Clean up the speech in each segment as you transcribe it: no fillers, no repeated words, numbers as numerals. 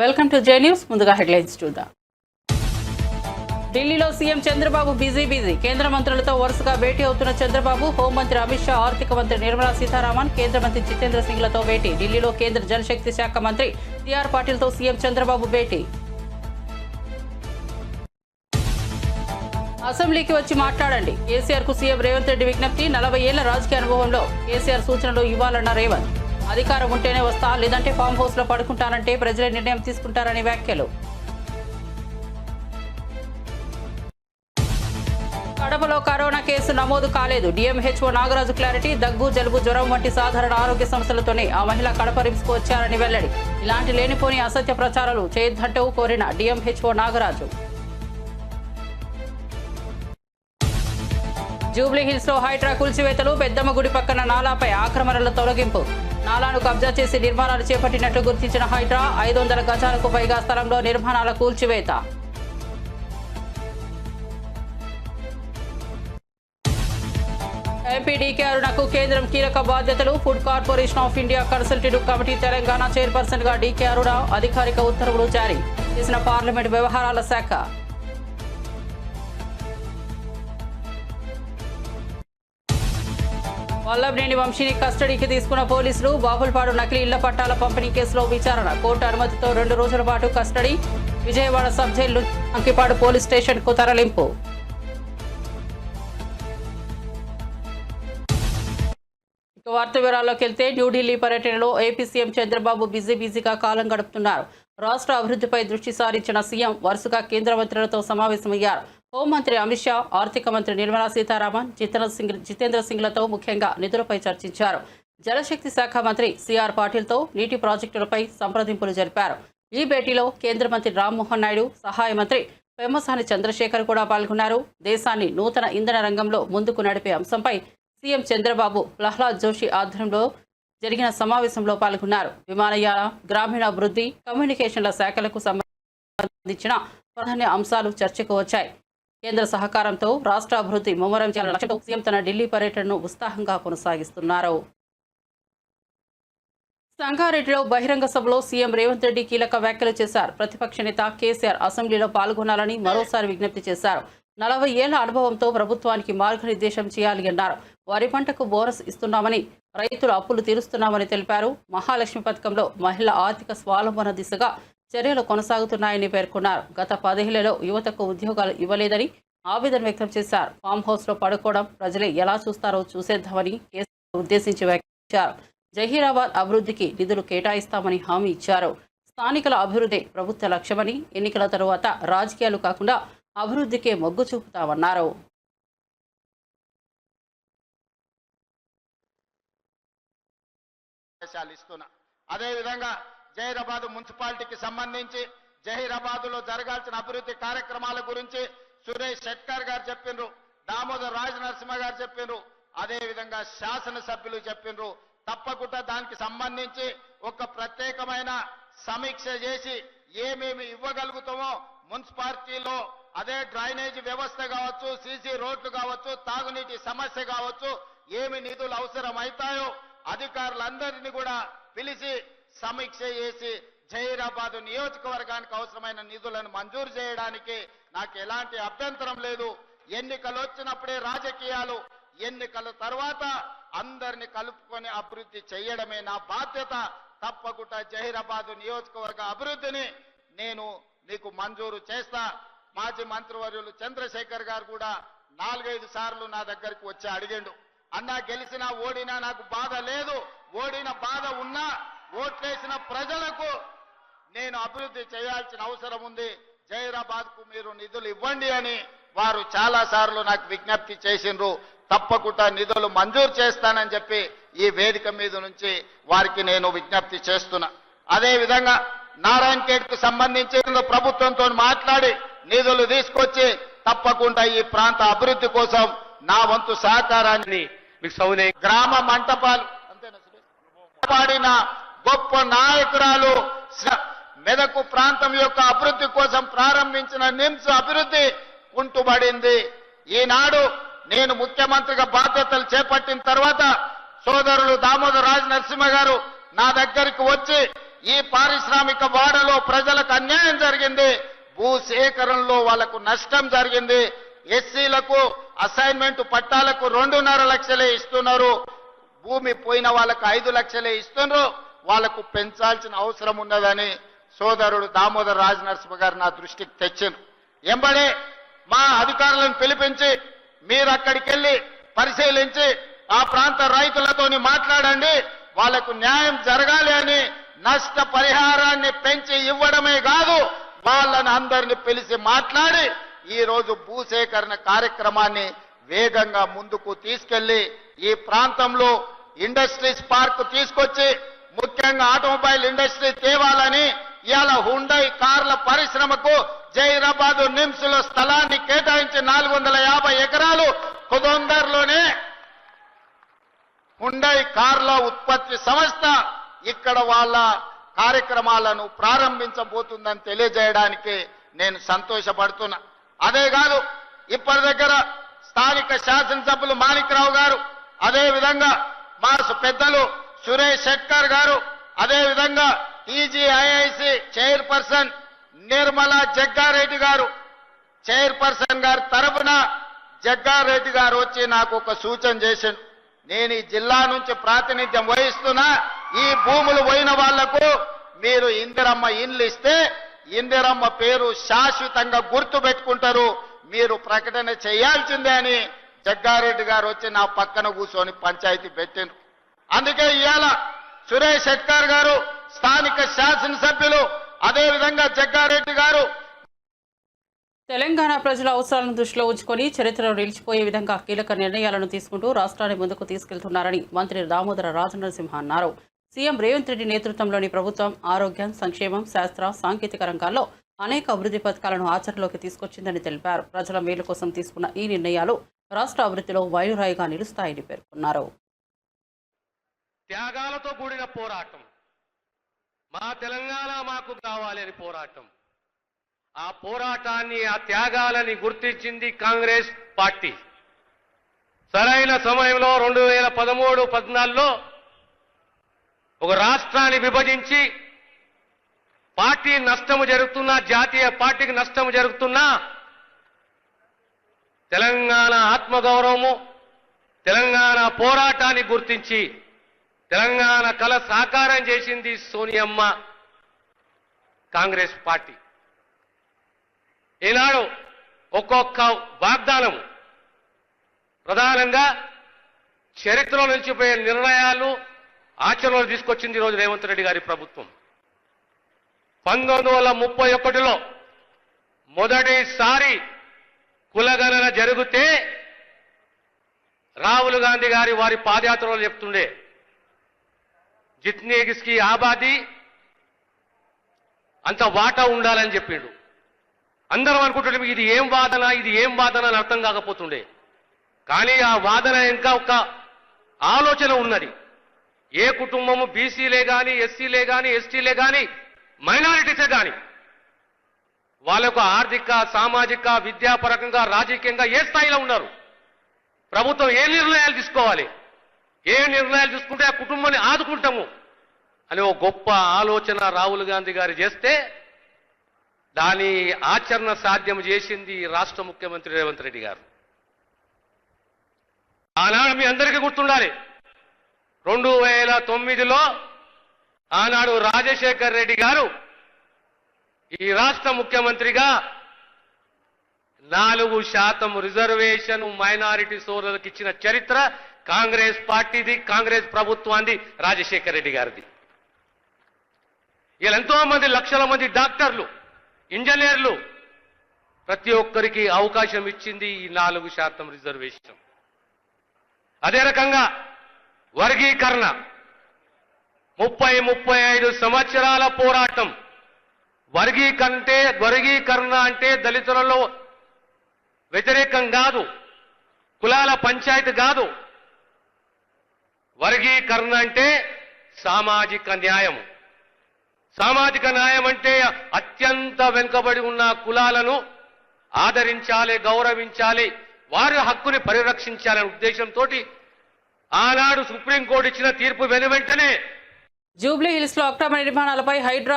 Welcome to J news. ముందుగా headlines చూద్దాం. ఢిల్లీలో సీఎం చంద్రబాబు బిజీ. కేంద్ర మంత్రులతో వరుసగా భేటీ అవుతున్న చంద్రబాబు, హోంమంత్రి అమిత్ షా, ఆర్థిక మంత్రి నిర్మలా సీతారామన్, కేంద్ర మంత్రి జితేంద్ర సింగ్లతో భేటీ. ఢిల్లీలో కేంద్ర జలశక్తి శాఖ మంత్రి సిఆర్ పాటిల్తో సీఎం చంద్రబాబు భేటీ. అసెంబ్లీకి వచ్చి మాట్లాడండి. కేసీఆర్ కు సీఎం రేవంత్ రెడ్డి విజ్ఞప్తి. 40 ఏళ్ల రాజకీయ అనుభవంలో కేసీఆర్ సూచనలు ఇవ్వాలన్న రేవంత్. అధికారం ఉంటేనే వస్తా, లేదంటే ఫామ్ హౌస్ లో పడుకుంటానంటే ప్రజలే నిర్ణయం తీసుకుంటారని వ్యాఖ్యలు. కడపలో కరోనా కేసు నమోదు కాలేదు. DMHO Nagaraju clarity. దగ్గు, జలుబు, జ్వరం వంటి సాధారణ ఆరోగ్య సమస్యలతోనే ఆ మహిళ కడప రిమ్స్ కు వచ్చారని వెల్లడి. ఇలాంటి లేనిపోని అసత్య ప్రచారాలు చేయొద్దంటూ కోరిన డిఎంహెచ్ఓ నాగరాజు. జూబ్లీహిల్స్ లో హైడ్రా కూల్చివేతలు. పెద్దమ్మ గుడి పక్కన నాలాపై ఆక్రమణల తొలగింపు. నాలాను కబ్జా చేసి నిర్మాణాలు చేపట్టినట్లు గుర్తించిన హైడ్రా. 500 గజాలకు పైగా స్థలంలో నిర్మాణాల కూల్చివేత. ఎంపీ డీకే అరుణకు కేంద్రం కీలక బాధ్యతలు. Food corporation of India consultative committee Telangana chairperson గా డీకే అరుణ. అధికారిక ఉత్తర్వులు జారీ చేసిన పార్లమెంట్ వ్యవహారాల శాఖ. వల్లభనేని వంశీని కస్టడీకి తీసుకున్న పోలీసులు. బాపుల్పాడు నకిలీ ఇళ్ల పట్టాల పంపిణీ కేసులో విచారణ. కోర్టు అనుమతితో 2 రోజుల పాటు custody. Vijayawada sub jail Ankipadu police station కు తరలింపు. వార్త వివరాల్లోకి వెళ్తే, న్యూఢిల్లీ పర్యటనలో ఏపీ సీఎం చంద్రబాబు బిజీగా కాలం గడుపుతున్నారు. రాష్ట్ర అభివృద్ధిపై దృష్టి సారించిన సీఎం వరుసగా కేంద్ర మంత్రులతో సమావేశమయ్యారు. హోంమంత్రి అమిత్ షా, ఆర్థిక మంత్రి నిర్మలా సీతారామన్, జితేంద్ర సింగ్లతో ముఖ్యంగా నిధులపై చర్చించారు. జలశక్తి శాఖ మంత్రి సిఆర్ పాటిల్తో నీటి ప్రాజెక్టులపై సంప్రదింపులు జరిపారు. ఈ భేటీలో కేంద్ర మంత్రి రామ్మోహన్ నాయుడు, సహాయ మంత్రి పెమ్మసాని చంద్రశేఖర్ కూడా పాల్గొన్నారు. దేశాన్ని నూతన ఇంధన రంగంలో ముందుకు నడిపే అంశంపై సీఎం చంద్రబాబు ప్రహ్లాద్ జోషి ఆధ్వర్యంలో జరిగిన సమావేశంలో పాల్గొన్నారు. విమానయాన, గ్రామీణాభివృద్ధి, కమ్యూనికేషన్ల శాఖలకు సంబంధించిన ప్రాధాన్య అంశాలు చర్చకు వచ్చాయి. కేంద్ర సహకారంతో రాష్ట్ర అభివృద్ధి ముమ్మరం చేయాలన్న లక్ష్యంతో సీఎం తన ఢిల్లీ పర్యటనను ఉత్సాహంగా కొనసాగిస్తున్నారు. సంగారెడ్డిలో బహిరంగ సభలో సీఎం రేవంత్ రెడ్డి కీలక వ్యాఖ్యలు చేశారు. ప్రతిపక్ష నేత కేసీఆర్ అసెంబ్లీలో పాల్గొనాలని మరోసారి విజ్ఞప్తి చేశారు. 40 ఏళ్ల అనుభవంతో ప్రభుత్వానికి మార్గనిర్దేశం చేయాలి అన్నారు. వరి పంటకు బోనస్ ఇస్తున్నామని, రైతుల అప్పులు తీరుస్తున్నామని తెలిపారు. మహాలక్ష్మి పథకంలో మహిళల ఆర్థిక స్వావలంబన దిశగా చర్యలు కొనసాగుతున్నాయని పేర్కొన్నారు. గత 10 ఏళ్లలో యువతకు ఉద్యోగాలు ఇవ్వలేదని ఆవేదన వ్యక్తం చేశారు. ఫామ్ హౌస్ లో పడుకోవడం ప్రజలే ఎలా చూస్తారో చూసేద్దామని కేసీఆర్ ఉద్దేశించి వ్యాఖ్యానించారు. జహీరాబాద్ అభివృద్ధికి నిధులు కేటాయిస్తామని హామీ ఇచ్చారు. స్థానికుల అభివృద్ధి ప్రభుత్వ లక్ష్యమని, ఎన్నికల తరువాత రాజకీయాలు కాకుండా అభివృద్ధికే మొగ్గు చూపుతామన్నారు. అదేవిధంగా జహీరాబాద్ మున్సిపాలిటీకి సంబంధించి జహీరాబాద్లో జరగాల్సిన అభివృద్ధి కార్యక్రమాల గురించి సురేష్ షెట్కర్ గారు చెప్పిండ్రు, దామోదర్ రాజనరసింహ గారు చెప్పిండ్రు, అదేవిధంగా శాసనసభ్యులు చెప్పిండ్రు. తప్పకుండా దానికి సంబంధించి ఒక ప్రత్యేకమైన సమీక్ష చేసి ఏమేమి ఇవ్వగలుగుతామో మున్సిపాలిటీలో, అదే డ్రైనేజీ వ్యవస్థ కావచ్చు, సీసీ రోడ్లు కావచ్చు, తాగునీటి సమస్య కావచ్చు, ఏమి నిధులు అవసరం అవుతాయో అధికారులందరినీ కూడా పిలిచి సమీక్ష చేసి జహీరాబాద్ నియోజకవర్గానికి అవసరమైన నిధులను మంజూరు చేయడానికి నాకు ఎలాంటి అభ్యంతరం లేదు. ఎన్నికలు వచ్చినప్పుడే రాజకీయాలు, ఎన్నికల తర్వాత అందరిని కలుపుకొని అభివృద్ధి చేయడమే నా బాధ్యత. తప్పకుండా జహీరాబాద్ నియోజకవర్గ అభివృద్ధిని నేను నీకు మంజూరు చేస్తా. మాజీ మంత్రివర్యులు చంద్రశేఖర్ గారు కూడా 4-5 సార్లు నా దగ్గరికి వచ్చి అడిగిండు, అన్నా గెలిచినా ఓడినా నాకు బాధ లేదు, ఓడిన బాధ ఉన్నా ఓట్లేసిన ప్రజలకు నేను అభివృద్ధి చేయాల్సిన అవసరం ఉంది, జహీరాబాద్ కు మీరు నిధులు ఇవ్వండి అని వారు చాలా సార్లు నాకు విజ్ఞప్తి చేసిండ్రు. తప్పకుండా నిధులు మంజూరు చేస్తానని చెప్పి ఈ వేదిక మీద నుంచి వారికి నేను విజ్ఞప్తి చేస్తున్నా. అదేవిధంగా నారాయణ ఖేడ్ కు సంబంధించి ప్రభుత్వంతో మాట్లాడి నిధులు తీసుకొచ్చి తప్పకుండా ఈ ప్రాంత అభివృద్ధి కోసం నా వంతు సహకారాన్ని గ్రామ మంటపాలు పాడిన గొప్ప నాయకురాలు, మెదకు ప్రాంతం యొక్క అభివృద్ధి కోసం ప్రారంభించిన నిమ్స్ అభివృద్ధి కుంటుబడింది. ఈనాడు నేను ముఖ్యమంత్రిగా బాధ్యతలు చేపట్టిన తర్వాత సోదరులు దామోదర్ రాజనరసింహ గారు నా దగ్గరికి వచ్చి ఈ పారిశ్రామిక వాడలో ప్రజలకు అన్యాయం జరిగింది, భూసేకరణలో వాళ్లకు నష్టం జరిగింది. ఎస్సీలకు అసైన్మెంట్ పట్టాలకు 2.5 లక్షలే ఇస్తున్నారు, భూమి పోయిన వాళ్ళకు 5 లక్షలే ఇస్తున్నారు. వాళ్లకు పెంచాల్సిన అవసరం ఉన్నదని సోదరుడు దామోదర్ రాజనరసింహ గారు నా దృష్టికి తెచ్చారు. ఎంబడే మా అధికారులను పిలిపించి మీరు అక్కడికి వెళ్ళి పరిశీలించి ఆ ప్రాంత రైతులతోని మాట్లాడండి, వాళ్లకు న్యాయం జరగాలి అని నష్ట పరిహారాన్ని పెంచి ఇవ్వడమే కాదు వాళ్ళని అందరిని పిలిచి మాట్లాడి ఈ రోజు భూసేకరణ కార్యక్రమాన్ని వేగంగా ముందుకు తీసుకెళ్లి ఈ ప్రాంతంలో ఇండస్ట్రీస్ పార్క్ తీసుకొచ్చి ముఖ్యంగా ఆటోమొబైల్ ఇండస్ట్రీ తేవాలని ఇవాళ హుండై కార్ల పరిశ్రమకు జైరాబాద్ నిమ్స్ లో స్థలాన్ని కేటాయించి 450 ఎకరాలు కుదొందర్లోనే హుండై కార్ల ఉత్పత్తి సంస్థ ఇక్కడ వాళ్ళ కార్యక్రమాలను ప్రారంభించబోతుందని తెలియజేయడానికి నేను సంతోషపడుతున్నా. అదే కాదు ఇప్పటి దగ్గర స్థానిక శాసనసభ్యులు మాణిక్రావు గారు, అదే విధంగా మా పెద్దలు సురేష్ శెట్కర్ గారు, అదే విధంగా టీజీఐఐసి చైర్పర్సన్ నిర్మలా జగ్గారెడ్డి గారు, చైర్పర్సన్ గారి తరఫున జగ్గారెడ్డి గారు వచ్చి నాకు ఒక సూచన చేసిండు. నేను ఈ జిల్లా నుంచి ప్రాతినిధ్యం వహిస్తున్నా, ఈ భూములు పోయిన వాళ్లకు మీరు ఇందిరమ్మ ఇండ్లు ఇస్తే ఇందిరమ్మ పేరు శాశ్వతంగా గుర్తు పెట్టుకుంటారు, మీరు ప్రకటన చేయాల్సిందే అని జగ్గారెడ్డి గారు వచ్చి నా పక్కన కూర్చొని పంచాయతీ పెట్టిండ్రు. అందుకే ఇవాళ సురేష్ శెట్కర్ గారు, స్థానిక శాసనసభ్యులు, అదే విధంగా జగ్గారెడ్డి గారు తెలంగాణ ప్రజల అవసరాలను దృష్టిలో ఉంచుకొని చరిత్రలో నిలిచిపోయే విధంగా కీలక నిర్ణయాలను తీసుకుంటూ రాష్ట్రాన్ని ముందుకు తీసుకెళ్తున్నారని మంత్రి దామోదర రాజనరసింహ అన్నారు. సీఎం రేవంత్ రెడ్డి నేతృత్వంలోని ప్రభుత్వం ఆరోగ్యం, సంక్షేమం, శాస్త్ర, సాంకేతిక రంగాల్లో అనేక అభివృద్ధి పథకాలను ఆచరణలోకి తీసుకొచ్చిందని తెలిపారు. ప్రజల మేలు కోసం తీసుకున్న ఈ నిర్ణయాలు రాష్ట్ర అభివృద్ధిలో మైలురాయిగా నిలుస్తాయని పేర్కొన్నారు. త్యాగాలతో కూడిన పోరాటం, మా తెలంగాణ మాకు కావాలి అని పోరాటం. ఆ పోరాటాన్ని, ఆ త్యాగాలని గుర్తించింది కాంగ్రెస్ పార్టీ. సరైన సమయంలో 2013-14లో ఒక రాష్ట్రాన్ని విభజించి పార్టీ నష్టము జరుగుతున్నా, జాతీయ పార్టీకి నష్టము జరుగుతున్నా తెలంగాణ ఆత్మగౌరవము, తెలంగాణ పోరాటాన్ని గుర్తించి తెలంగాణ కల సాకారం చేసింది సోనియమ్మ కాంగ్రెస్ పార్టీ. ఈనాడు ఒక్కొక్క వాగ్దానం ప్రధానంగా చరిత్రలో నిలిచిపోయే నిర్ణయాలు ఆచరణలో తీసుకొచ్చింది ఈరోజు రేవంత్ రెడ్డి గారి ప్రభుత్వం. 1931లో మొదటిసారి కులగణన జరిగితే రాహుల్ గాంధీ గారి వారి పాదయాత్రలో చెప్తుండే, జిత్నీ కిస్కి ఆబాదీ అంత వాటా ఉండాలని చెప్పిండు. అందరం అనుకుంటుండే ఇది ఏం వాదన, ఇది ఏం వాదన అని అర్థం కాకపోతుండే. కానీ ఆ వాదన ఇంకా ఒక ఆలోచన ఉన్నది. ఏ కుటుంబము బీసీలే కానీ, ఎస్సీలే కానీ, ఎస్టీలే కానీ, మైనారిటీసే కానీ వాళ్ళకు ఆర్థిక, సామాజిక, విద్యాపరంగా, రాజకీయంగా ఏ స్థాయిలో ఉన్నారు, ప్రభుత్వం ఏ నిర్ణయాలు తీసుకోవాలి, ఏ నిర్ణయాలు తీసుకుంటే ఆ కుటుంబాన్ని ఆదుకుంటాము అని ఒక గొప్ప ఆలోచన రాహుల్ గాంధీ గారు చేస్తే దాని ఆచరణ సాధ్యం చేసింది రాష్ట్ర ముఖ్యమంత్రి రేవంత్ రెడ్డి గారు. ఆనాడు మీ అందరికీ గుర్తుండాలి, 2009లో ఆనాడు రాజశేఖర్ రెడ్డి గారు ఈ రాష్ట్ర ముఖ్యమంత్రిగా 4% రిజర్వేషన్ మైనారిటీ సోదరులకు ఇచ్చిన చరిత్ర కాంగ్రెస్ పార్టీది, కాంగ్రెస్ ప్రభుత్వాన్ని, రాజశేఖర్ రెడ్డి గారిది. ఇలా ఎంతో మంది, లక్షల మంది డాక్టర్లు, ఇంజనీర్లు, ప్రతి ఒక్కరికి అవకాశం ఇచ్చింది ఈ 4% రిజర్వేషన్. అదే రకంగా వర్గీకరణ, 30-35 సంవత్సరాల పోరాటం. వర్గీకరణ అంటే దళితులలో వ్యతిరేకం కాదు, కులాల పంచాయతీ కాదు. వర్గీకరణ అంటే సామాజిక న్యాయం. సామాజిక న్యాయం అంటే అత్యంత వెనుకబడి ఉన్న కులాలను ఆదరించాలి, గౌరవించాలి, వారి హక్కుని పరిరక్షించాలనే ఉద్దేశంతో ఆనాడు సుప్రీంకోర్టు ఇచ్చిన తీర్పు వెనువెంటనే జూబ్లీ హిల్స్ లో అక్రమ నిర్మాణాలపై హైడ్రా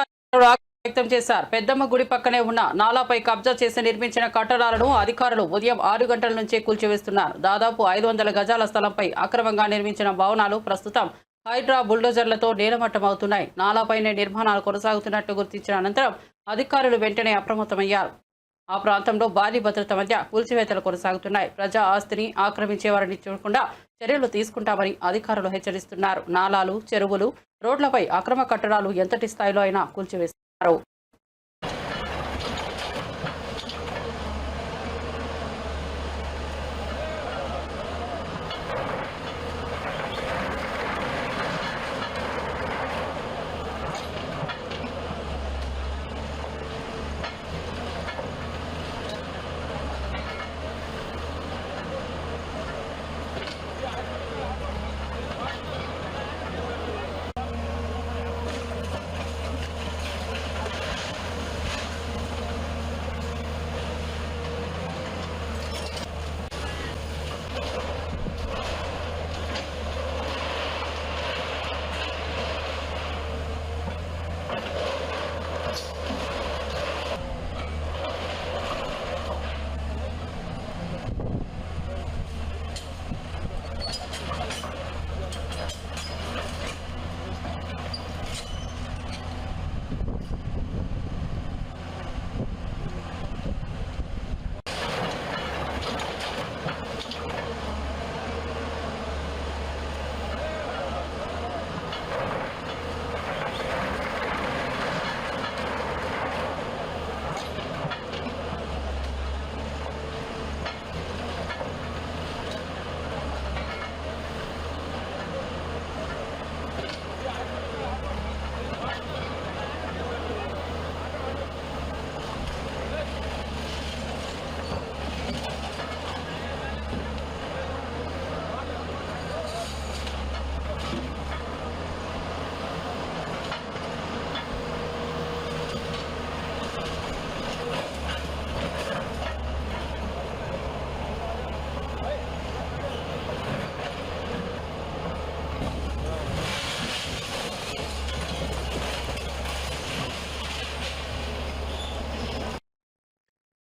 వ్యక్తం చేశారు. పెద్దమ్మ గుడి పక్కనే ఉన్న నాలాపై కబ్జా చేసి నిర్మించిన కట్టడాలను అధికారులు ఉదయం 6 గంటల నుంచే కూల్చివేస్తున్నారు. దాదాపు 500 గజాల స్థలంపై అక్రమంగా నిర్మించిన భవనాలు ప్రస్తుతం హైడ్రా బుల్డోజర్లతో నేలమట్టమవుతున్నాయి. నాలాపైనే నిర్మాణాలు కొనసాగుతున్నట్టు గుర్తించిన అనంతరం అధికారులు వెంటనే అప్రమత్తమయ్యారు. ఆ ప్రాంతంలో భారీ భద్రత మధ్య కూల్చివేతలు కొనసాగుతున్నాయి. ప్రజా ఆస్తిని ఆక్రమించేవారిని చూడకుండా చర్యలు తీసుకుంటామని అధికారులు హెచ్చరిస్తున్నారు. నాలాలు, చెరువులు, రోడ్లపై అక్రమ కట్టడాలు ఎంతటి స్థాయిలో అయినా కూల్చివేస్తున్నారు.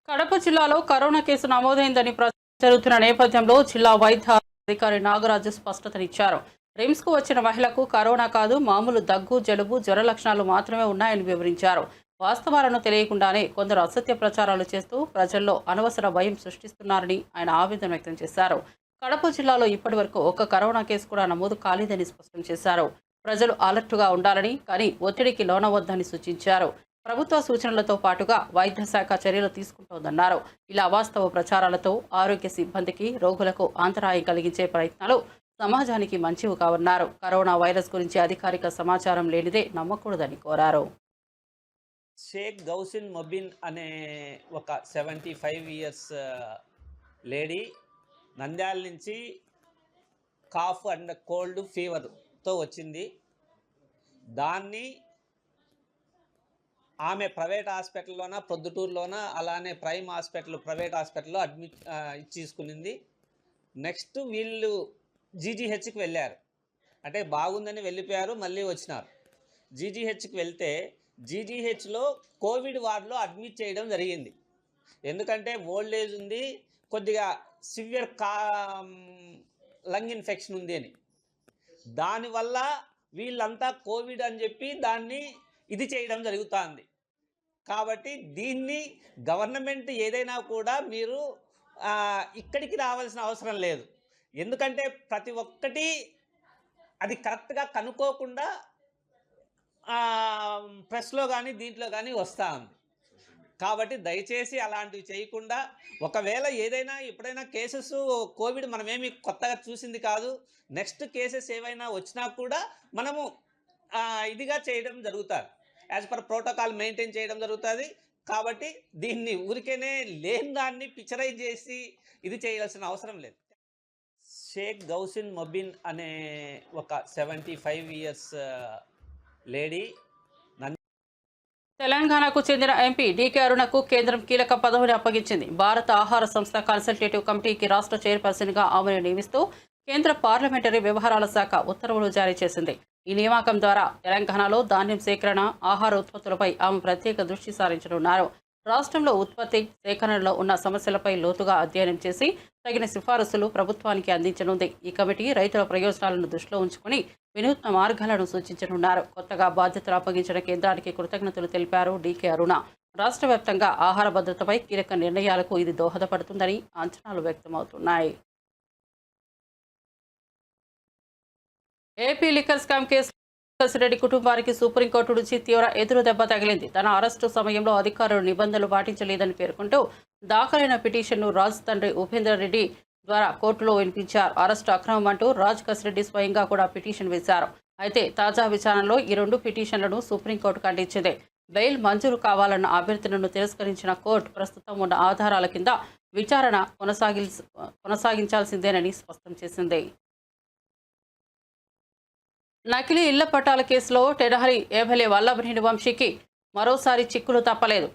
కడప జిల్లాలో కరోనా కేసు నమోదైందని జరుగుతున్న నేపథ్యంలో జిల్లా వైద్య అధికారి నాగరాజు స్పష్టతనిచ్చారు. రిమ్స్ కు వచ్చిన మహిళకు కరోనా కాదు, మామూలు దగ్గు, జలుబు, జ్వర లక్షణాలు మాత్రమే ఉన్నాయని వివరించారు. వాస్తవాలను తెలియకుండానే కొందరు అసత్య ప్రచారాలు చేస్తూ ప్రజల్లో అనవసర భయం సృష్టిస్తున్నారని ఆయన ఆవేదన వ్యక్తం చేశారు. కడప జిల్లాలో ఇప్పటి వరకు ఒక్క కరోనా కేసు కూడా నమోదు కాలేదని స్పష్టం చేశారు. ప్రజలు అలర్టుగా ఉండాలని, కానీ ఒత్తిడికి లోనవద్దని సూచించారు. ప్రభుత్వ సూచనలతో పాటుగా వైద్య శాఖ చర్యలు తీసుకుంటోందన్నారు. ఇలా అవాస్తవ ప్రచారాలతో ఆరోగ్య సిబ్బందికి, రోగులకు అంతరాయం కలిగించే ప్రయత్నాలు సమాజానికి మంచివి కావన్నారు. కరోనా వైరస్ గురించి అధికారిక సమాచారం లేనిదే నమ్మకూడదని కోరారు. షేక్ గౌసిన్ మొబిన్ అనే ఒక 75 ఇయర్స్ లేడీ నంద్యాల నుంచి కాఫ్ అండ్ కోల్డ్ ఫీవర్తో వచ్చింది. దాన్ని ఆమె ప్రైవేట్ హాస్పిటల్లోన, ప్రొద్దుటూరులోన, అలానే ప్రైమ్ హాస్పిటల్ ప్రైవేట్ హాస్పిటల్లో అడ్మిట్ ఇచ్చేసుకునింది. నెక్స్ట్ వీళ్ళు జీజీహెచ్కి వెళ్ళారు. అంటే బాగుందని వెళ్ళిపోయారు, మళ్ళీ వచ్చినారు. జీజీహెచ్కి వెళ్తే జీజీహెచ్లో కోవిడ్ వార్డులో అడ్మిట్ చేయడం జరిగింది. ఎందుకంటే ఓల్డ్ ఏజ్ ఉంది, కొద్దిగా సివియర్ లంగ్ ఇన్ఫెక్షన్ ఉంది అని. దానివల్ల వీళ్ళంతా కోవిడ్ అని చెప్పి దాన్ని ఇది చేయడం జరుగుతుంది. కాబట్టి దీన్ని గవర్నమెంట్ ఏదైనా కూడా మీరు ఇక్కడికి రావాల్సిన అవసరం లేదు. ఎందుకంటే ప్రతి ఒక్కటి అది కరెక్ట్గా కనుక్కోకుండా ప్రెస్లో కానీ దీంట్లో కానీ వస్తూ ఉంది. కాబట్టి దయచేసి అలాంటివి చేయకుండా, ఒకవేళ ఏదైనా ఎప్పుడైనా కేసెస్ కోవిడ్ మనమేమి కొత్తగా చూసింది కాదు, నెక్స్ట్ కేసెస్ ఏవైనా వచ్చినా కూడా మనము ఇదిగా చేయడం జరుగుతుంది. యాజ్ పర్ ప్రోటోకాల్ మెయింటైన్ చేయడం జరుగుతుంది. కాబట్టి దీన్ని ఊరికేనే లేని దాన్ని పిక్చరైజ్ చేసి ఇది చేయాల్సిన అవసరం లేదు. షేక్ గౌసిన్ మొబిన్ అనే ఒక 75 ఇయర్స్ లేడీ తెలంగాణకు చెందిన ఎంపీ డీకే అరుణకు కేంద్రం కీలక పదవిని అప్పగించింది. భారత ఆహార సంస్థ కన్సల్టేటివ్ కమిటీకి రాష్ట్ర చైర్పర్సన్గా ఆమెను నియమిస్తూ కేంద్ర పార్లమెంటరీ వ్యవహారాల శాఖ ఉత్తర్వులు జారీ చేసింది. ఈ నియామకం ద్వారా తెలంగాణలో ధాన్యం సేకరణ, ఆహార ఉత్పత్తులపై ఆమె ప్రత్యేక దృష్టి సారించనున్నారు. రాష్ట్రంలో ఉత్పత్తి, సేకరణలో ఉన్న సమస్యలపై లోతుగా అధ్యయనం చేసి తగిన సిఫారసులు ప్రభుత్వానికి అందించనుంది. ఈ కమిటీ రైతుల ప్రయోజనాలను దృష్టిలో ఉంచుకుని వినూత్న మార్గాలను సూచించనున్నారు. కొత్తగా బాధ్యతలు అప్పగించిన కేంద్రానికి కృతజ్ఞతలు తెలిపారు డీకే అరుణ. రాష్ట్ర వ్యాప్తంగా ఆహార భద్రతపై కీలక నిర్ణయాలకు ఇది దోహదపడుతుందని అంచనాలు వ్యక్తమవుతున్నాయి. AP liquor scam case Reddy కుటుంబానికి సుప్రీంకోర్టు నుంచి తీవ్ర ఎదురు దెబ్బ తగిలింది. తన అరెస్టు సమయంలో అధికారులు నిబంధనలు పాటించలేదని పేర్కొంటూ దాఖలైన పిటిషన్ను రాజ్ తండ్రి ఉపేందర్ రెడ్డి ద్వారా కోర్టులో వినిపించారు. అరెస్టు అక్రమం అంటూ రాజ్ కసిరెడ్డి స్వయంగా కూడా పిటిషన్ వేశారు. అయితే తాజా విచారణలో ఈ 2 పిటిషన్లను సుప్రీంకోర్టు ఖండించింది. బెయిల్ మంజూరు కావాలన్న అభ్యర్థనను తిరస్కరించిన కోర్టు ప్రస్తుతం ఉన్న ఆధారాల కింద విచారణ కొనసాగించాల్సిందేనని స్పష్టం చేసింది. నకిలీ ఇళ్ల పట్టాల కేసులో టెనహరి ఎమ్మెల్యే వల్లభనేని వంశీకి మరోసారి చిక్కులు తప్పలేదు.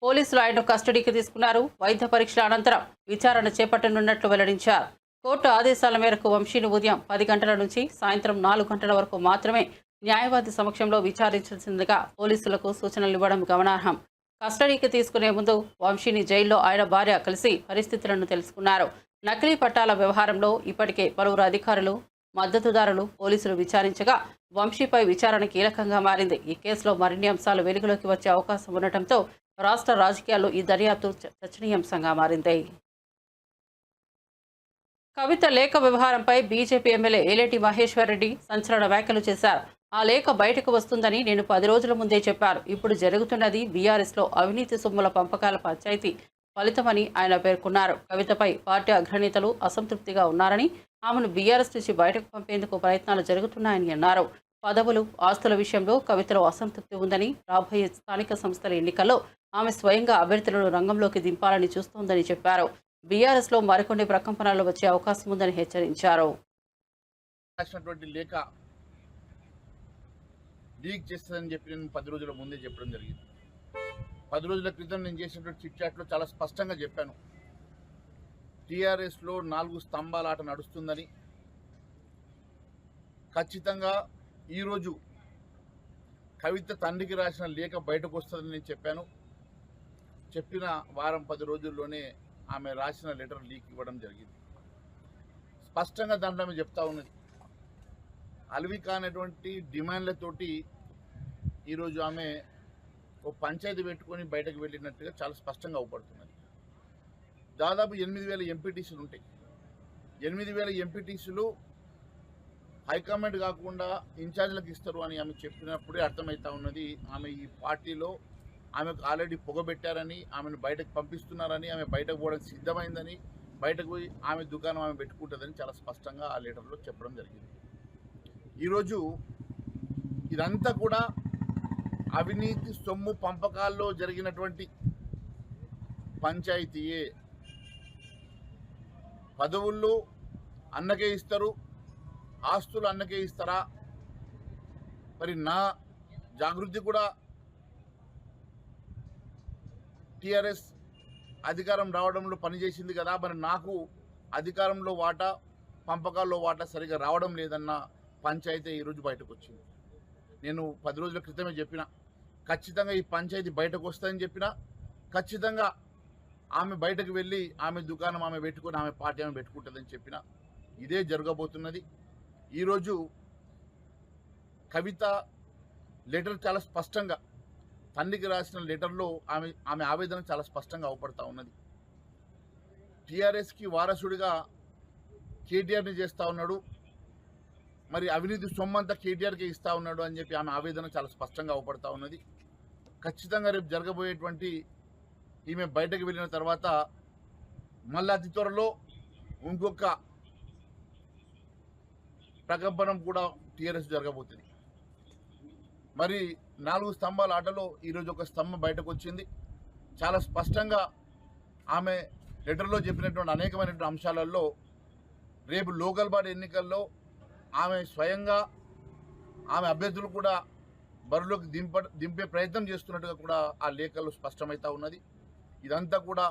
పోలీసులు ఆయనను కస్టడీకి తీసుకున్నారు. వైద్య పరీక్షల అనంతరం విచారణ చేపట్టనున్నట్లు వెల్లడించారు. కోర్టు ఆదేశాల మేరకు వంశీని ఉదయం 10 గంటల నుంచి సాయంత్రం 4 గంటల వరకు మాత్రమే న్యాయవాది సమక్షంలో విచారించాల్సిందిగా పోలీసులకు సూచనలు ఇవ్వడం గమనార్హం. కస్టడీకి తీసుకునే ముందు వంశీని జైల్లో ఆయన భార్య కలిసి పరిస్థితులను తెలుసుకున్నారు. నకిలీ పట్టాల వ్యవహారంలో ఇప్పటికే పలువురు అధికారులు, మద్దతుదారులు, పోలీసులు విచారించగా వంశీపై విచారణ కీలకంగా మారింది. ఈ కేసులో మరిన్ని అంశాలు వెలుగులోకి వచ్చే అవకాశం ఉండటంతో రాష్ట్ర రాజకీయాల్లో ఈ దర్యాప్తు చర్చనీయాంశంగా మారింది. కవిత లేఖ వ్యవహారంపై బీజేపీ ఎమ్మెల్యే ఏలేటి మహేశ్వర్ రెడ్డి సంచలన వ్యాఖ్యలు చేశారు. ఆ లేఖ బయటకు వస్తుందని నేను 10 రోజుల ముందే చెప్పారు. ఇప్పుడు జరుగుతున్నది బీఆర్ఎస్లో అవినీతి సొమ్ముల పంపకాల పంచాయతీ ఫలితమని ఆయన పేర్కొన్నారు. కవితపై పార్టీ అగ్రనేతలు అసంతృప్తిగా ఉన్నారని, ఆమెను బీఆర్ఎస్ నుంచి బయటకు పంపేందుకు ప్రయత్నాలు జరుగుతున్నాయని అన్నారు. పదవులు, ఆస్తుల విషయంలో కవితలో అసంతృప్తి ఉందని, రాబోయే స్థానిక సంస్థల ఎన్నికల్లో ఆమె స్వయంగా అభ్యర్థులను రంగంలోకి దింపాలని చూస్తోందని చెప్పారు. బీఆర్ఎస్లో మరికొన్ని ప్రకంపనలు వచ్చే అవకాశం ఉందని హెచ్చరించారు. లేఖ లీక్ చేస్తుందని చెప్పి నేను 10 రోజుల ముందే చెప్పడం జరిగింది. 10 రోజుల క్రితం నేను చేసినటువంటి చిట్ చాట్లో చాలా స్పష్టంగా చెప్పాను. టీఆర్ఎస్లో 4 స్తంభాల ఆట నడుస్తుందని, ఖచ్చితంగా ఈరోజు కవిత తండ్రికి రాసిన లేఖ బయటకు వస్తుందని నేను చెప్పాను. చెప్పిన వారం 10 రోజుల్లోనే ఆమె రాసిన లెటర్ లీక్ ఇవ్వడం జరిగింది. స్పష్టంగా దాంట్లో ఆమె చెప్తా ఉన్నది. అలవి కానటువంటి డిమాండ్లతోటి ఈరోజు ఆమె ఓ పంచాయతీ పెట్టుకొని బయటకు వెళ్ళినట్టుగా చాలా స్పష్టంగా అవుపడుతున్నది. దాదాపు 8,000 ఎంపీటీసీలు ఉంటాయి. 8,000 ఎంపీటీసీలు హైకమాండ్ కాకుండా ఇన్ఛార్జ్లకు ఇస్తారు అని ఆమె చెప్పినప్పుడే అర్థమవుతా ఉన్నది. ఆమె ఈ పార్టీలో ఆమెకు ఆల్రెడీ పొగబెట్టారని, ఆమెను బయటకు పంపిస్తున్నారని, ఆమె బయటకు పోవడానికి సిద్ధమైందని, బయటకు పోయి ఆమె దుకాణం ఆమె పెట్టుకుంటుందని చాలా స్పష్టంగా ఆ లెటర్లో చెప్పడం జరిగింది. ఈరోజు ఇదంతా కూడా అవినీతి సొమ్ము పంపకాల్లో జరిగినటువంటి పంచాయతీయే. పదవుల్లో అన్నకే ఇస్తారు, ఆస్తులు అన్నకే ఇస్తారా? మరి నా జాగృతి కూడా టీఆర్ఎస్ అధికారం రావడంలో పనిచేసింది కదా, మరి నాకు అధికారంలో వాటా, పంపకాల్లో వాటా సరిగా రావడం లేదన్న పంచాయతీ ఈరోజు బయటకు వచ్చింది. నేను 10 రోజుల క్రితమే చెప్పిన, ఖచ్చితంగా ఈ పంచాయతీ బయటకు వస్తుందని చెప్పిన, ఖచ్చితంగా ఆమె బయటకు వెళ్ళి ఆమె దుకాణం ఆమె పెట్టుకొని ఆమె పార్టీ ఆమె పెట్టుకుంటుందని చెప్పిన. ఇదే జరగబోతున్నది. ఈరోజు కవిత లెటర్ చాలా స్పష్టంగా, తండ్రికి రాసిన లెటర్లో ఆమె ఆవేదన చాలా స్పష్టంగా అవపడతా ఉన్నది. టీఆర్ఎస్కి వారసుడిగా కేటీఆర్ని చేస్తూ ఉన్నాడు, మరి అవినీతి సొమ్మంతా కేటీఆర్కే ఇస్తూ ఉన్నాడు అని చెప్పి ఆమె ఆవేదన చాలా స్పష్టంగా అవపడతా ఉన్నది. ఖచ్చితంగా రేపు జరగబోయేటువంటి ఈమె బయటకు వెళ్ళిన తర్వాత మళ్ళీ అతి త్వరలో ఇంకొక ప్రకంపనం కూడా టీఆర్ఎస్ జరగబోతుంది. మరి 4 స్తంభాల ఆటలో ఈరోజు ఒక స్తంభం బయటకు వచ్చింది. చాలా స్పష్టంగా ఆమె లెటర్లో చెప్పినటువంటి అనేకమైనటువంటి అంశాలలో రేపు లోకల్ బాడీ ఎన్నికల్లో ఆమె స్వయంగా ఆమె అభ్యర్థులు కూడా బరిలోకి దింపే ప్రయత్నం చేస్తున్నట్టుగా కూడా ఆ లేఖల్లో స్పష్టమవుతా ఉన్నది. ఇదంతా కూడా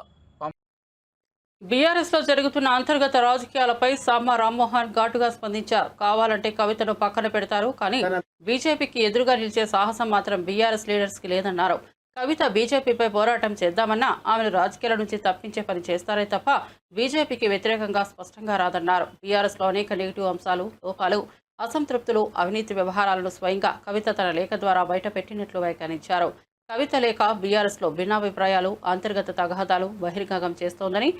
బీఆర్ఎస్ లో జరుగుతున్న అంతర్గత రాజకీయాలపై సామ రామ్మోహన్ ఘాటుగా స్పందించారు. కావాలంటే కవితను పక్కన పెడతారు, కానీ బీజేపీకి ఎదురుగా నిలిచే సాహసం మాత్రం బీఆర్ఎస్ లీడర్స్ కి లేదన్నారు. కవిత బీజేపీపై పోరాటం చేద్దామన్నా ఆమెను రాజకీయాల నుంచి తప్పించే పని చేస్తారే తప్ప బీజేపీకి వ్యతిరేకంగా స్పష్టంగా రాదన్నారు. బీఆర్ఎస్ లో అనేక నెగిటివ్ అంశాలు, లోపాలు, అసంతృప్తులు, అవినీతి వ్యవహారాలను స్వయంగా కవిత తన లేఖ ద్వారా బయటపెట్టినట్లు వ్యాఖ్యానించారు. కవిత లేఖ బీఆర్ఎస్ లో భిన్నాభిప్రాయాలు, అంతర్గత తగాదాలు బహిర్గతం చేస్తోందని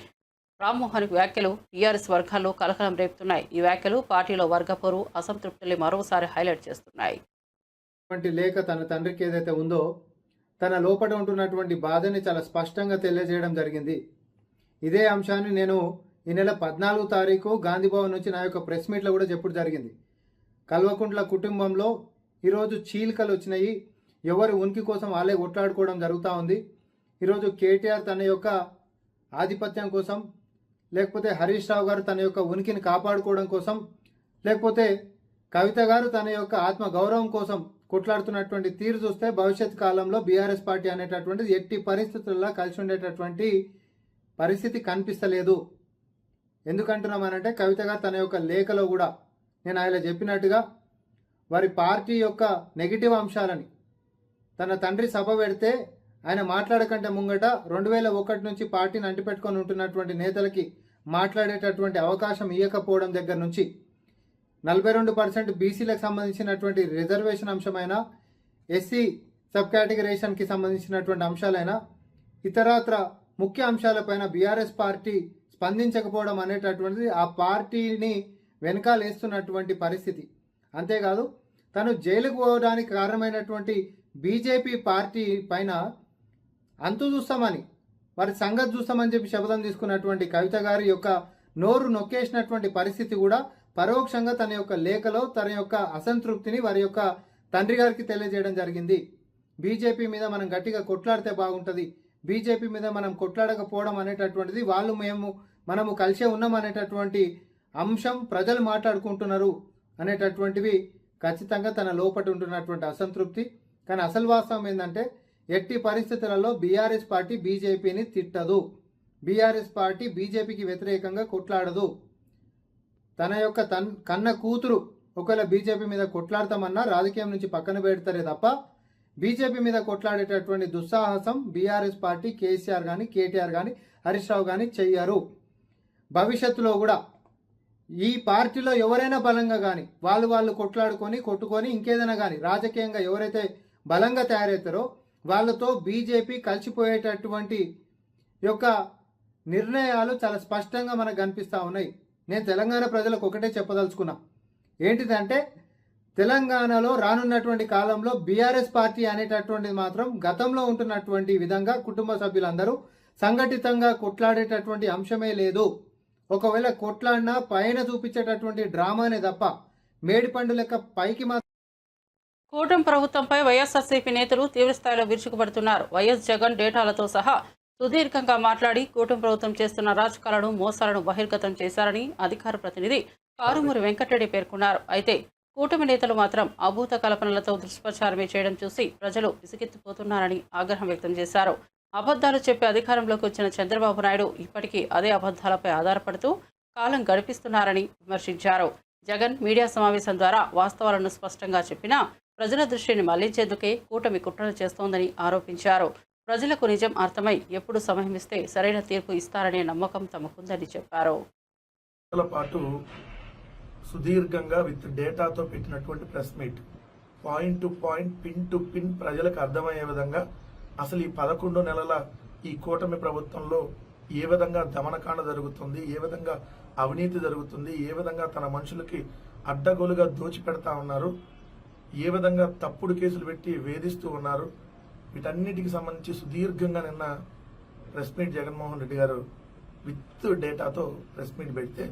రామ్మోహన్ వ్యాఖ్యలు టీఆర్ఎస్ వర్గాల్లో కలకలం రేపుతున్నాయి. ఈ వ్యాఖ్యలు పార్టీలో వర్గపోరు, అసంతృప్తుల్ని మరోసారి హైలైట్ చేస్తున్నాయి. లేఖ తన తండ్రికి ఏదైతే ఉందో తన లోపల ఉంటున్నటువంటి బాధని చాలా స్పష్టంగా తెలియజేయడం జరిగింది. ఇదే అంశాన్ని నేను ఈ నెల 14వ తారీఖు గాంధీభవన్ నుంచి నా యొక్క ప్రెస్ మీట్లో కూడా చెప్పడం జరిగింది. కల్వకుంట్ల కుటుంబంలో ఈరోజు చీలికలు వచ్చినాయి. ఎవరి ఉనికి కోసం వాళ్ళే కొట్లాడుకోవడం జరుగుతూ ఉంది. ఈరోజు కేటీఆర్ తన యొక్క ఆధిపత్యం కోసం, లేకపోతే హరీష్ రావు గారు తన యొక్క ఉనికిని కాపాడుకోవడం కోసం, లేకపోతే కవిత గారు తన యొక్క ఆత్మ గౌరవం కోసం కొట్లాడుతున్నటువంటి తీరు చూస్తే భవిష్యత్ కాలంలో బీఆర్ఎస్ పార్టీ అనేటటువంటిది ఎట్టి పరిస్థితుల్లో కలిసి ఉండేటటువంటి పరిస్థితి కనిపిస్తలేదు. ఎందుకంటున్నామనంటే కవిత గారు తన యొక్క లేఖలో కూడా నేను ఆయన చెప్పినట్టుగా వారి పార్టీ యొక్క నెగిటివ్ అంశాలని తన తండ్రి సభ పెడితే ఆయన మాట్లాడకంటే ముంగట 2001 నుంచి పార్టీని అంటిపెట్టుకొని ఉంటున్నటువంటి నేతలకి మాట్లాడేటటువంటి అవకాశం ఇవ్వకపోవడం దగ్గర నుంచి 42% బీసీలకు సంబంధించినటువంటి రిజర్వేషన్ అంశమైన, ఎస్సీ సబ్ కేటగిరేషన్కి సంబంధించినటువంటి అంశాలైనా, ఇతరత్ర ముఖ్య అంశాలపైన బీఆర్ఎస్ పార్టీ స్పందించకపోవడం అనేటటువంటిది ఆ పార్టీని వెనకాలేస్తున్నటువంటి పరిస్థితి. అంతేకాదు తను జైలుకు పోవడానికి కారణమైనటువంటి బీజేపీ పార్టీ పైన అంతు చూస్తామని, వారి సంగతి చూస్తామని చెప్పి శపథం తీసుకున్నటువంటి కవిత గారి యొక్క నోరు నొక్కేసినటువంటి పరిస్థితి కూడా పరోక్షంగా తన యొక్క లేఖలో తన యొక్క అసంతృప్తిని వారి యొక్క తండ్రి గారికి తెలియజేయడం జరిగింది. బీజేపీ మీద మనం గట్టిగా కొట్లాడితే బాగుంటుంది, బీజేపీ మీద మనం కొట్లాడకపోవడం అనేటటువంటిది మనము కలిసే ఉన్నాం అనేటటువంటి అంశం ప్రజలు మాట్లాడుకుంటున్నారు అనేటటువంటివి ఖచ్చితంగా తన లోపట ఉంటున్నటువంటి అసంతృప్తి. కానీ అసలు వాస్తవం ఏంటంటే ఎట్టి పరిస్థితులలో బీఆర్ఎస్ పార్టీ బీజేపీని తిట్టదు, బీఆర్ఎస్ పార్టీ బీజేపీకి వ్యతిరేకంగా కొట్లాడదు. తన యొక్క కన్న కూతురు ఒకవేళ బీజేపీ మీద కొట్లాడతామన్నా రాజకీయం నుంచి పక్కన పెడతారే తప్ప బీజేపీ మీద కొట్లాడేటటువంటి దుస్సాహసం బీఆర్ఎస్ పార్టీ కేసీఆర్ కానీ, కేటీఆర్ కానీ, హరీష్ రావు కానీ చెయ్యరు. భవిష్యత్తులో కూడా ఈ పార్టీలో ఎవరైనా బలంగా కానీ వాళ్ళు కొట్టుకొని ఇంకేదైనా కానీ రాజకీయంగా ఎవరైతే బలంగా తయారవుతారో వాళ్ళతో బీజేపీ కలిసిపోయేటటువంటి యొక్క నిర్ణయాలు చాలా స్పష్టంగా మనకు కనిపిస్తూ ఉన్నాయి. నేను తెలంగాణ ప్రజలకు ఒకటే చెప్పదలుచుకున్నా, ఏంటిదంటే తెలంగాణలో రానున్నటువంటి కాలంలో బీఆర్ఎస్ పార్టీ అనేటటువంటిది మాత్రం గతంలో ఉంటున్నటువంటి విధంగా కుటుంబ సభ్యులందరూ సంఘటితంగా కొట్లాడేటటువంటి అంశమే లేదు. ఒకవేళ కొట్లాడినా పైన చూపించేటటువంటి డ్రామానే తప్ప మేడిపండు లెక్క పైకి మాత్రం. కూటమి ప్రభుత్వంపై వైఎస్ఆర్సీపీ నేతలు తీవ్రస్థాయిలో విరుచుకుపడుతున్నారు. వైఎస్ జగన్ డేటాలతో సహా సుదీర్ఘంగా మాట్లాడి కూటమి ప్రభుత్వం చేస్తున్న రాజకాలను, మోసాలను బహిర్గతం చేశారని అధికార ప్రతినిధి కారుమూరి వెంకటరెడ్డి పేర్కొన్నారు. అయితే కూటమి నేతలు మాత్రం అభూత కల్పనలతో దుష్ప్రచారమే చేయడం చూసి ప్రజలు విసిగెత్తిపోతున్నారని ఆగ్రహం వ్యక్తం చేశారు. అబద్ధాలు చెప్పి అధికారంలోకి వచ్చిన చంద్రబాబు నాయుడు ఇప్పటికీ అదే అబద్ధాలపై ఆధారపడుతూ కాలం గడిపిస్తున్నారని విమర్శించారు. జగన్ మీడియా సమావేశం ద్వారా వాస్తవాలను స్పష్టంగా చెప్పినా ప్రజల దృష్టిని మళ్లించేందుకే కూటమి కుట్రలు చేస్తోందని ఆరోపించారు. ప్రజలకు నిజం అర్థమై ఎప్పుడు సమయం ఇస్తే సరైన తీర్పు ఇస్తారనే నమ్మకం తమకుందని చెప్పారు. పాటు సుదీర్ఘంగా విత్ డేటాతో పెట్టినటువంటి press meet, point to point, pin to pin ప్రజలకు అర్థమయ్యే విధంగా అసలు ఈ 11 నెలల ఈ కూటమి ప్రభుత్వంలో ఏ విధంగా దమనకాండ జరుగుతుంది, ఏ విధంగా అవినీతి జరుగుతుంది, ఏ విధంగా తన మనుషులకి అడ్డగోలుగా దోచిపెడతా ఉన్నారు, ఏ విధంగా తప్పుడు కేసులు పెట్టి వేధిస్తూ ఉన్నారు, వీటన్నిటికి సంబంధించి సుదీర్ఘంగా నిన్న ప్రెస్ మీట్ జగన్మోహన్ రెడ్డి గారు విత్ డేటాతో ప్రెస్ మీట్ పెడితే,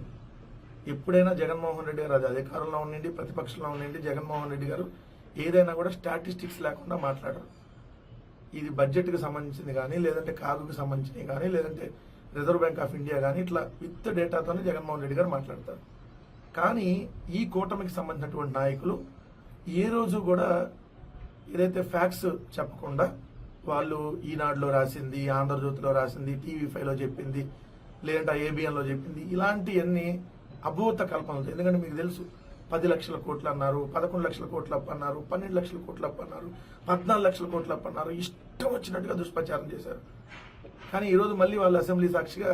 ఎప్పుడైనా జగన్మోహన్ రెడ్డి గారు అది అధికారంలో ఉండండి, ప్రతిపక్షంలో ఉండండి, జగన్మోహన్ రెడ్డి గారు ఏదైనా కూడా స్టాటిస్టిక్స్ లేకుండా మాట్లాడరు. ఇది బడ్జెట్కి సంబంధించింది కానీ, లేదంటే కాగుకు సంబంధించినవి కానీ, లేదంటే రిజర్వ్ బ్యాంక్ ఆఫ్ ఇండియా కానీ, ఇట్లా విత్ డేటాతోనే జగన్మోహన్ రెడ్డి గారు మాట్లాడతారు. కానీ ఈ కూటమికి సంబంధించినటువంటి నాయకులు ఏ రోజు కూడా ఏదైతే ఫ్యాక్ట్స్ చెప్పకుండా వాళ్ళు ఈనాడులో రాసింది, ఆంధ్రజ్యోతిలో రాసింది, టీవీ5లో చెప్పింది, లేదంటే ఆ ఏబిఎన్లో చెప్పింది, ఇలాంటివన్నీ అభూత కల్పనలు. ఎందుకంటే మీకు తెలుసు 10 లక్షల కోట్లు అన్నారు, 11 లక్షల కోట్లు అప్పు అన్నారు, 12 లక్షల కోట్లు అప్పు అన్నారు, 14 లక్షల కోట్లు అప్పు అన్నారు, ఇష్టం వచ్చినట్టుగా దుష్ప్రచారం చేశారు. కానీ ఈరోజు మళ్ళీ వాళ్ళు అసెంబ్లీ సాక్షిగా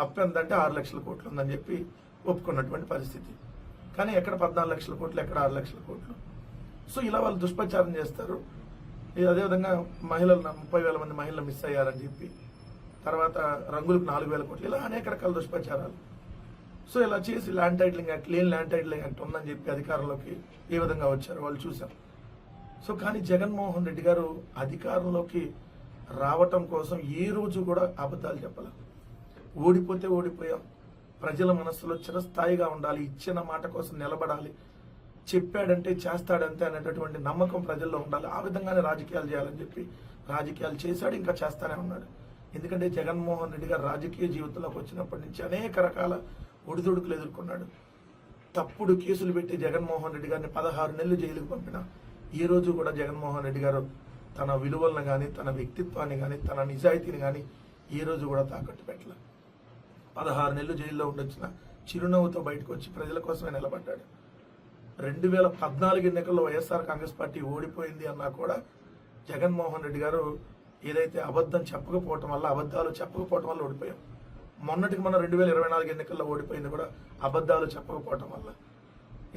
అప్పు ఎంతంటే 6 లక్షల కోట్లు ఉందని చెప్పి ఒప్పుకున్నటువంటి పరిస్థితి. కానీ ఎక్కడ 14 లక్షల కోట్లు, ఎక్కడ 6 లక్షల కోట్లు. సో ఇలా వాళ్ళు దుష్ప్రచారం చేస్తారు. అదేవిధంగా మహిళలు 30,000 మంది మహిళలు మిస్ అయ్యారని చెప్పి, తర్వాత రంగులకు 4,000 కోట్లు, ఇలా అనేక రకాల దుష్ప్రచారాలు. సో ఇలా చేసి ల్యాండ్ టైటిలింగ్ యాక్ట్, లేని ల్యాండ్ టైటిలింగ్ యాక్ట్ ఉందని చెప్పి అధికారంలోకి ఏ విధంగా వచ్చారో వాళ్ళు చూసాం. సో కానీ జగన్మోహన్ రెడ్డి గారు అధికారంలోకి రావటం కోసం ఏ రోజు కూడా అబద్ధాలు చెప్పాలి. ఓడిపోతే ఓడిపోయాం, ప్రజల మనస్సులో చిరస్థాయిగా ఉండాలి, ఇచ్చిన మాట కోసం నిలబడాలి, చెప్పాడంటే చేస్తాడంతే అనేటటువంటి నమ్మకం ప్రజల్లో ఉండాలి. ఆ విధంగానే రాజకీయాలు చేయాలని చెప్పి రాజకీయాలు చేశాడు, ఇంకా చేస్తానే ఉన్నాడు. ఎందుకంటే జగన్మోహన్ రెడ్డి గారు రాజకీయ జీవితంలోకి వచ్చినప్పటి నుంచి అనేక రకాల ఒడిదుడుకులు ఎదుర్కొన్నాడు. తప్పుడు కేసులు పెట్టి జగన్మోహన్ రెడ్డి గారిని 16 నెలలు జైలుకు పంపిన ఈ రోజు కూడా జగన్మోహన్ రెడ్డి గారు తన విలువలను కానీ, తన వ్యక్తిత్వాన్ని కానీ, తన నిజాయితీని కానీ ఈ రోజు కూడా తాకట్టు పెట్టలే. 16 నెలలు జైల్లో ఉండొచ్చిన చిరునవ్వుతో బయటకు వచ్చి ప్రజల కోసమే నిలబడ్డాడు. 2014 ఎన్నికల్లో వైఎస్ఆర్ కాంగ్రెస్ పార్టీ ఓడిపోయింది అన్నా కూడా జగన్మోహన్ రెడ్డి గారు ఏదైతే అబద్ధాలు చెప్పకపోవటం వల్ల ఓడిపోయాం. మొన్నటికి మన 2024 ఎన్నికల్లో ఓడిపోయింది కూడా అబద్ధాలు చెప్పకపోవటం వల్ల.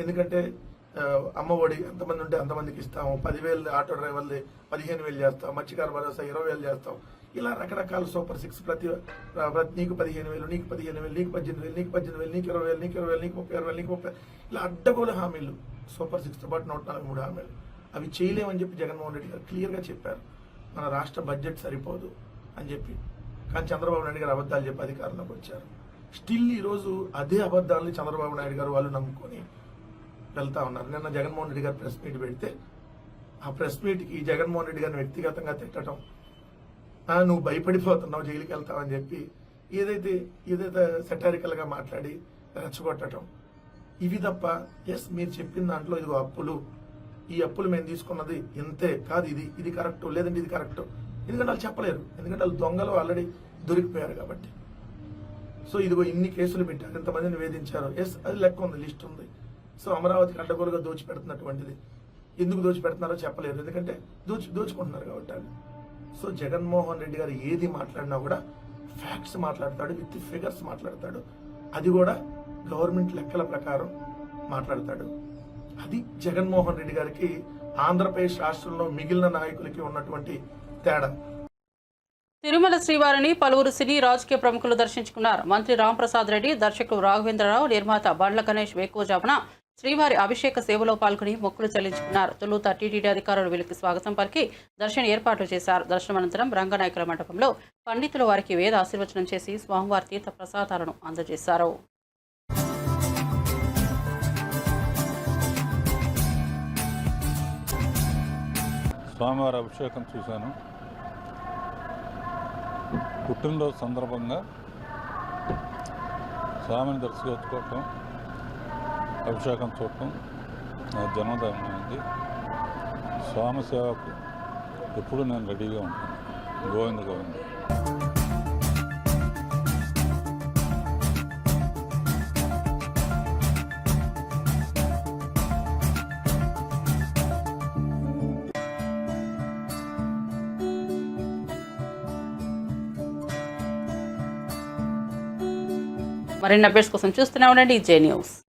ఎందుకంటే అమ్మ ఒడి ఎంతమంది ఉంటే అంతమందికి ఇస్తాము, 10,000 ఆటో డ్రైవర్లు 15,000 చేస్తాం, మత్స్యకార భరోసా 20,000 చేస్తాం, ఇలా రకరకాల సూపర్ 6 నీకు 15,000, నీకు 15,000, నీకు 18,000, నీకు 18,000, నీకు 20,000, నీకు 20,000, నీకు 30,000, నీకు 30,000, ఇలా అడ్డగోలు హామీలు, సూపర్ 6తో పాటు 143 హామీలు. అవి చేయలేమని చెప్పి జగన్మోహన్ రెడ్డి గారు క్లియర్గా చెప్పారు. మన రాష్ట్ర బడ్జెట్ సరిపోదు అని చెప్పి. కానీ చంద్రబాబు నాయుడు గారు అబద్ధాలు చెప్పి అధికారంలోకి వచ్చారు. స్టిల్ ఈరోజు అదే అబద్ధాలని చంద్రబాబు నాయుడు గారు వాళ్ళు నమ్ముకొని వెళ్తా ఉన్నారు. నిన్న జగన్మోహన్ రెడ్డి గారు ప్రెస్ మీట్ పెడితే ఆ ప్రెస్ మీట్కి జగన్మోహన్ రెడ్డి గారిని వ్యక్తిగతంగా తిట్టడం, నువ్వు భయపడిపోతున్నావు, జైలుకి వెళ్తావని చెప్పి ఏదైతే సెటారికల్గా మాట్లాడి రెచ్చగొట్టడం, ఇవి తప్ప మీరు చెప్పిన దాంట్లో ఇదిగో అప్పులు, ఈ అప్పులు మేము తీసుకున్నది ఇంతే కాదు, ఇది కరెక్ట్, లేదంటే ఇది కరెక్ట్. ఎందుకంటే వాళ్ళు చెప్పలేరు, ఎందుకంటే వాళ్ళు దొంగలు ఆల్రెడీ దొరికిపోయారు కాబట్టి. సో ఇదిగో ఇన్ని కేసులు పెట్టారు, ఎంతమందిని వేధించారు, అది లెక్క ఉంది, లిస్ట్ ఉంది. సో అమరావతికి అడ్డగోలుగా దోచిపెడుతున్నటువంటిది ఎందుకు దోచిపెడుతున్నారో చెప్పలేరు, ఎందుకంటే దోచుకుంటున్నారు కాబట్టి. సో జగన్మోహన్ రెడ్డి గారు ఏది మాట్లాడినా కూడా ఫ్యాక్ట్స్ మాట్లాడతాడు, విత్ ఫిగర్స్ మాట్లాడతాడు, అది కూడా గవర్నమెంట్ లెక్కల ప్రకారం మాట్లాడతాడు. అది జగన్మోహన్ రెడ్డి గారికి ఆంధ్రప్రదేశ్ రాష్ట్రంలో మిగిలిన నాయకులకి ఉన్నటువంటి తేడా. తిరుమల శ్రీవారిని పలువురు సినీ రాజకీయ ప్రముఖులు దర్శించుకున్నారు. మంత్రి రాంప్రసాద్ రెడ్డి, దర్శకుడు రాఘవేంద్రరావు, నిర్మాత బండ్ల గణేష్ వేకువజామున శ్రీవారి అభిషేక సేవలో పాల్గొని మొక్కులు చెల్లించుకున్నారు. తొలుత టీటీడీ అధికారులు వీరికి స్వాగతం పలికి దర్శన ఏర్పాట్లు చేశారు. దర్శనం అనంతరం రంగనాయకుల మండపంలో పండితులు వారికి వేద ఆశీర్వచనం చేసి స్వామివారి తీర్థ ప్రసాదాలను అందజేశారు. స్వామివారి అభిషేకం చూశాను. పుట్టినరోజు సందర్భంగా స్వామిని దర్శించుకోవటం, అభిషేకం చూడటం నా జన్మదినమైంది. స్వామి సేవకు ఎప్పుడు నేను రెడీగా ఉంటాను. గోవింద గోవింద. మరిన్ని అప్డేట్స్ కోసం చూస్తూనే ఉండండి జే న్యూస్.